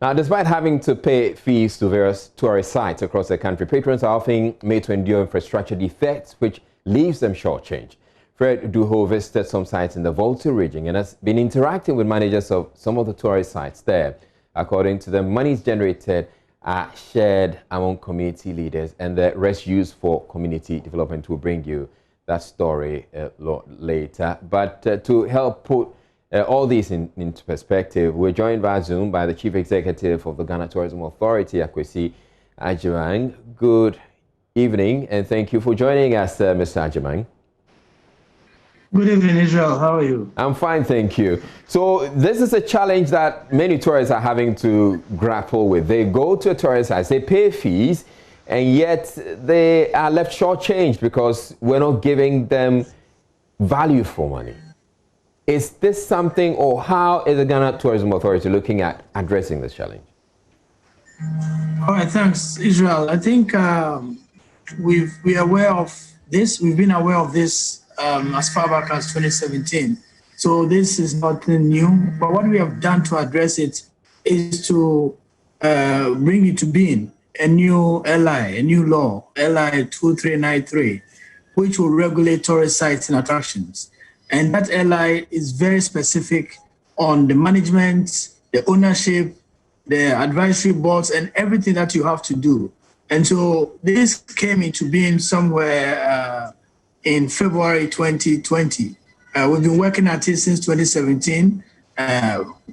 Now, despite having to pay fees to various tourist sites across the country, patrons are often made to endure infrastructure defects, which leaves them shortchanged. Fred Duho visited some sites in the Volta region and has been interacting with managers of some of the tourist sites there. According to them, monies generated are shared among community leaders, and the rest used for community development. Will bring you that story a lot later. But to help put all these into perspective, we're joined via Zoom by the Chief Executive of the Ghana Tourism Authority, Akwesi Agyeman. Good evening, and thank you for joining us, Mr. Agyeman. Good evening, Israel. How are you? I'm fine, thank you. So this is a challenge that many tourists are having to grapple with. They go to a tourist site, they pay fees, and yet they are left shortchanged because we're not giving them value for money. Is this something, or how is the Ghana Tourism Authority looking at addressing this challenge? All right, thanks, Israel. I think we're aware of this. We've been aware of this as far back as 2017. So this is nothing new. But what we have done to address it is to bring into being a new LI, a new law, LI 2393, which will regulate tourist sites and attractions. And that LI is very specific on the management, the ownership, the advisory boards, and everything that you have to do. And so this came into being somewhere in February 2020. We've been working at it since 2017,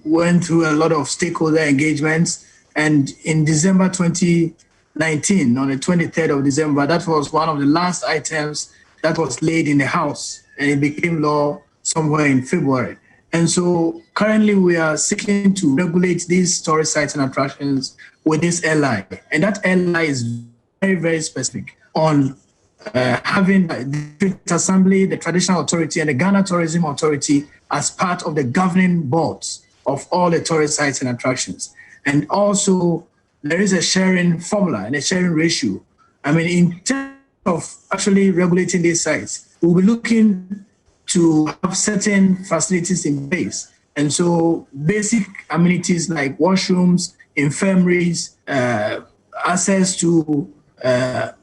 went through a lot of stakeholder engagements. And in December 2019, on the 23rd of December, that was one of the last items that was laid in the House, and it became law somewhere in February. And so currently we are seeking to regulate these tourist sites and attractions with this LI. And that LI is very, very specific on having the District Assembly, the Traditional Authority, and the Ghana Tourism Authority as part of the governing boards of all the tourist sites and attractions. And also, there is a sharing formula and a sharing ratio. I mean, in terms of actually regulating these sites, we'll be looking to have certain facilities in place. And so basic amenities like washrooms, infirmaries, access to a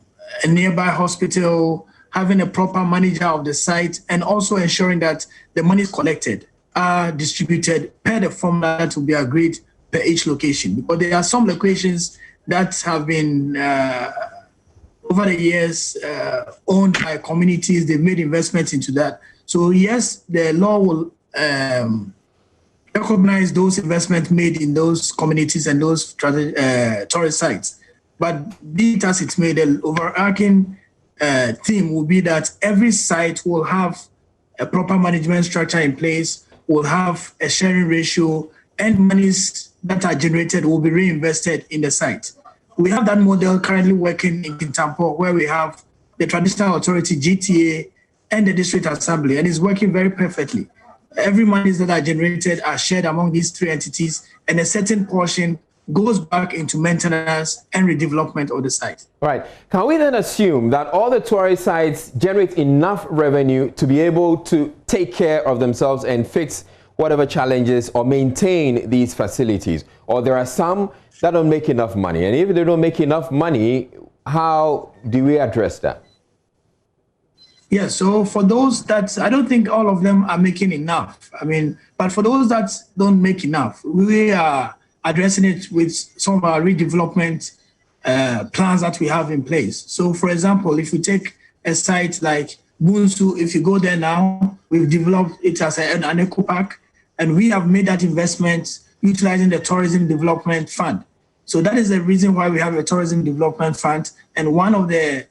nearby hospital, having a proper manager of the site, and also ensuring that the money collected are distributed per the formula that will be agreed per each location. Because there are some locations that have been, over the years, owned by communities. They've made investments into that. So yes, the law will recognize those investments made in those communities and those tourist sites. But be it as it may, the overarching theme will be that every site will have a proper management structure in place, will have a sharing ratio, and monies that are generated will be reinvested in the site. We have that model currently working in Kintampo, where we have the Traditional Authority, GTA, and the District Assembly, and it's working very perfectly. Every monies that are generated are shared among these three entities, and a certain portion goes back into maintenance and redevelopment of the site. Right. Can we then assume that all the tourist sites generate enough revenue to be able to take care of themselves and fix whatever challenges or maintain these facilities? Or there are some that don't make enough money? And if they don't make enough money, how do we address that? Yeah, so for those that, I don't think all of them are making enough. I mean, but for those that don't make enough, we are addressing it with some of our redevelopment plans that we have in place. So, for example, if we take a site like Bunsu, if you go there now, we've developed it as an eco park, and we have made that investment utilizing the Tourism Development Fund. So that is the reason why we have a Tourism Development Fund, and one of the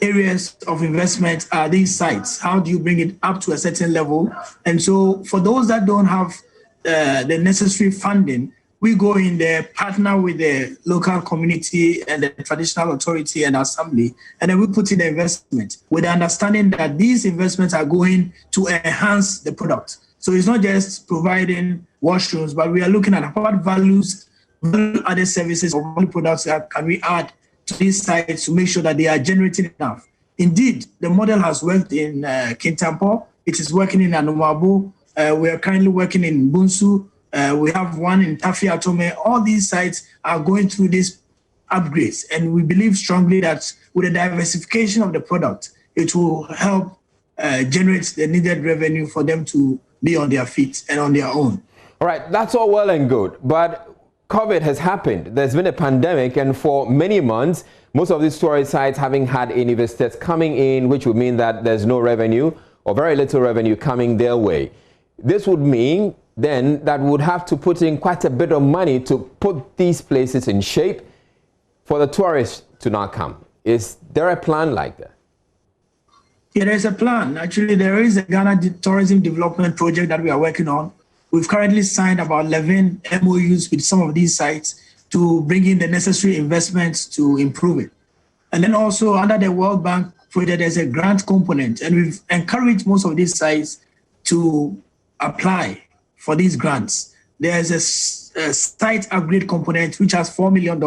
areas of investment are these sites. How do you bring it up to a certain level? And so for those that don't have the necessary funding, we go in there, partner with the local community and the Traditional Authority and Assembly, and then we put in the investment with the understanding that these investments are going to enhance the product. So it's not just providing washrooms, but we are looking at what value-added services or value products that can we add to these sites to make sure that they are generating enough. Indeed, the model has worked in Kintampo. It is working in Anomabu. We are currently working in Bunsu. We have one in Tafi Atome. All these sites are going through these upgrades, and we believe strongly that with the diversification of the product, it will help generate the needed revenue for them to be on their feet and on their own. All right, that's all well and good, but COVID has happened. There's been a pandemic, and for many months, most of these tourist sites haven't had any visitors coming in, which would mean that there's no revenue or very little revenue coming their way. This would mean then that we would have to put in quite a bit of money to put these places in shape for the tourists to not come. Is there a plan like that? Yeah, there's a plan. Actually, there is a Ghana Tourism Development Project that we are working on. We've currently signed about 11 MOUs with some of these sites to bring in the necessary investments to improve it. And then also under the World Bank project, there's a grant component, and we've encouraged most of these sites to apply for these grants. There's a site upgrade component which has $4 million.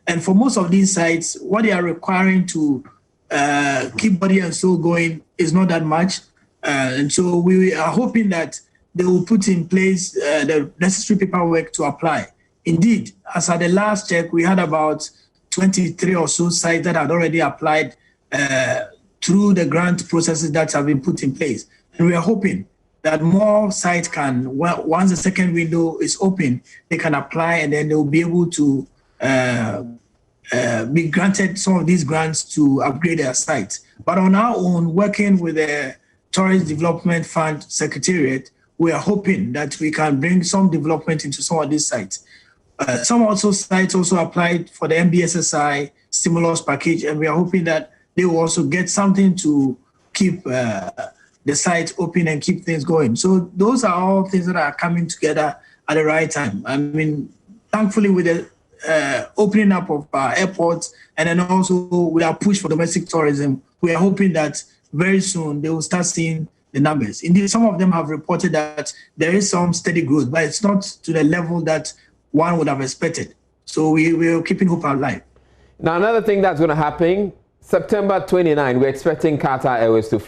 And for most of these sites, what they are requiring to keep body and soul going is not that much. And so we are hoping that they will put in place the necessary paperwork to apply. Indeed, as at the last check, we had about 23 or so sites that had already applied through the grant processes that have been put in place. And we are hoping that more sites can, once the second window is open, they can apply, and then they will be able to be granted some of these grants to upgrade their sites. But on our own, working with the Tourist Development Fund Secretariat, we are hoping that we can bring some development into some of these sites. Some sites also applied for the MBSSI stimulus package, and we are hoping that they will also get something to keep the site open and keep things going. So those are all things that are coming together at the right time. I mean, thankfully, with the opening up of our airports, and then also with our push for domestic tourism, we are hoping that very soon they will start seeing the numbers. Indeed, some of them have reported that there is some steady growth, but it's not to the level that one would have expected. So we're keeping hope alive. Now, another thing that's going to happen, September 29, we're expecting Qatar Airways to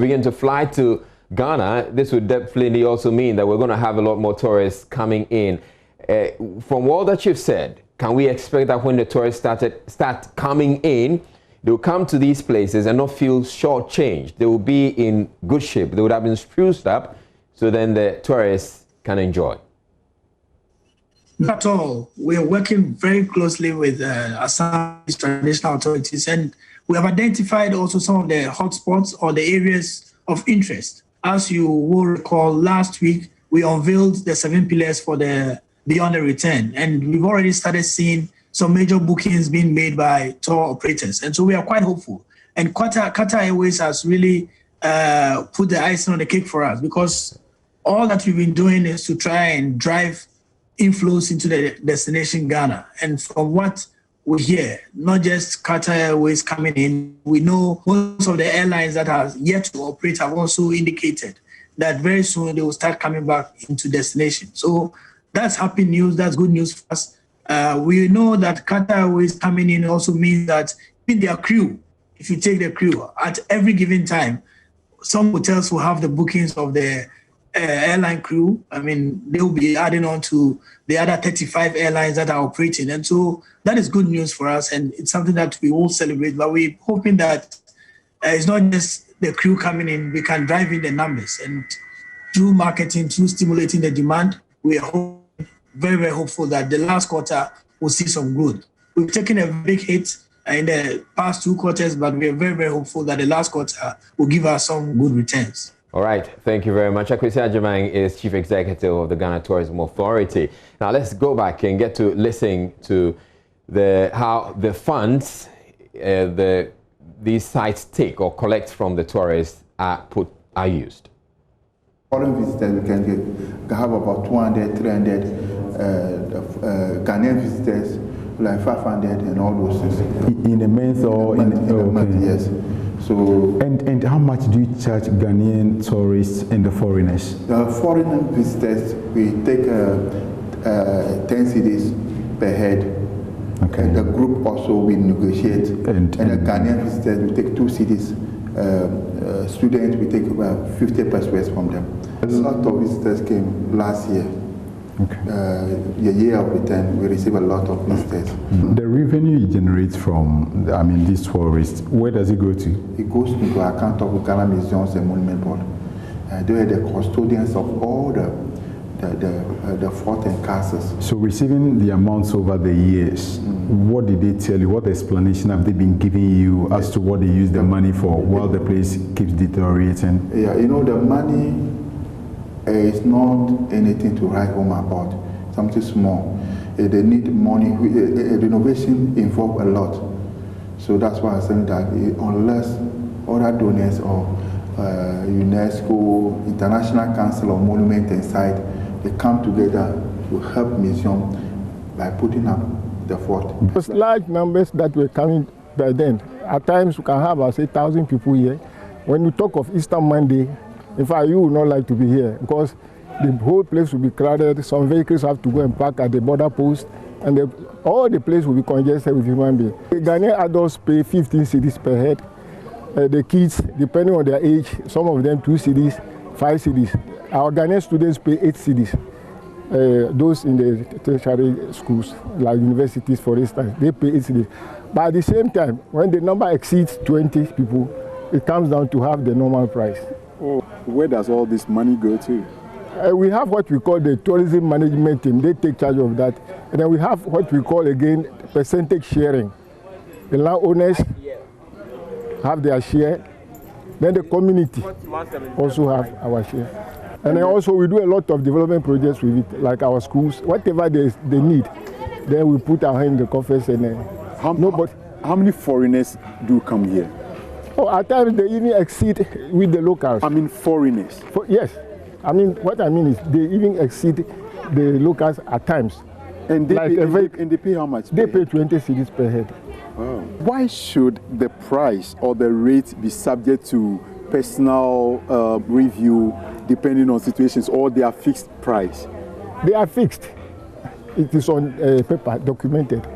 begin to fly to Ghana. This would definitely also mean that we're going to have a lot more tourists coming in. From all that you've said, can we expect that when the tourists start coming in, they will come to these places and not feel shortchanged? They will be in good shape. They would have been spruced up, so then the tourists can enjoy. Not at all. We are working very closely with Assamese traditional authorities, and we have identified also some of the hotspots or the areas of interest. As you will recall, last week we unveiled the 7 pillars for the Beyond the Return, and we've already started seeing some major bookings being made by tour operators. And so we are quite hopeful. And Qatar Airways has really put the icing on the cake for us, because all that we've been doing is to try and drive inflows into the destination Ghana. And from what we hear, not just Qatar Airways coming in, we know most of the airlines that are yet to operate have also indicated that very soon they will start coming back into destination. So that's happy news. That's good news for us. We know that Qatar Airways coming in also means that in their crew, if you take the crew, at every given time, some hotels will have the bookings of the airline crew. I mean, they will be adding on to the other 35 airlines that are operating. And so that is good news for us, and it's something that we all celebrate. But we're hoping that it's not just the crew coming in, we can drive in the numbers. And through marketing, through stimulating the demand, we are very, very hopeful that the last quarter will see some growth. We've taken a big hit in the past 2 quarters, but we are very, very hopeful that the last quarter will give us some good returns. All right, thank you very much. Akwesi Ajamang is Chief Executive of the Ghana Tourism Authority. Now let's go back and get to listen to how the funds these sites take or collect from the tourists are used. Foreign visitors, we can have about 200, 300 Ghanaian visitors, like 500 and all those things. In a month or in a month, yes. So and how much do you charge Ghanaian tourists and the foreigners? The foreign visitors, we take 10 cedis per head. Okay. And the group also we negotiate. And the Ghanaian visitors, we take 2 cedis. Students, we take about 50 pesos from them. A lot of visitors came last year. the year of return, we receive a lot of visitors. The revenue it generates from, these tourists, where does it go to? It goes into the account of Ghana Museums and Monument Board. They are the custodians of all the fort and castles. So receiving the amounts over the years, what did they tell you? What explanation have they been giving you as to what they use the money for while the place keeps deteriorating? Yeah, the money is not anything to write home about, something small. They need money. Renovation involves a lot. So that's why I'm saying that unless other donors or UNESCO, International Council of Monument and Site, they come together to help museum by putting up the fort. Those large numbers that were coming by then, at times we can have, 1,000 people here. When you talk of Easter Monday, in fact, you would not like to be here because the whole place will be crowded. Some vehicles have to go and park at the border post, and all the place will be congested with human beings. The Ghanaian adults pay 15 cedis per head. The kids, depending on their age, some of them 2 cedis, 5 cedis. Our Ghanaian students pay 8 cedis. Those in the tertiary schools, like universities, for instance, they pay 8 cedis. But at the same time, when the number exceeds 20 people, it comes down to half the normal price. Oh, where does all this money go to? We have what we call the tourism management team. They take charge of that. And then we have what we call, again, percentage sharing. The landowners have their share. Then the community also have our share. And then also we do a lot of development projects with it, like our schools. Whatever they need, then we put our hand in the coffers and how many foreigners do come here? Oh, at times they even exceed with the locals. Foreigners? Yes. What I mean is they even exceed the locals at times. And they pay how much? They pay 20 cedis per head. Wow. Why should the price or the rate be subject to personal review depending on situations, or they are fixed price? They are fixed. It is on paper, documented.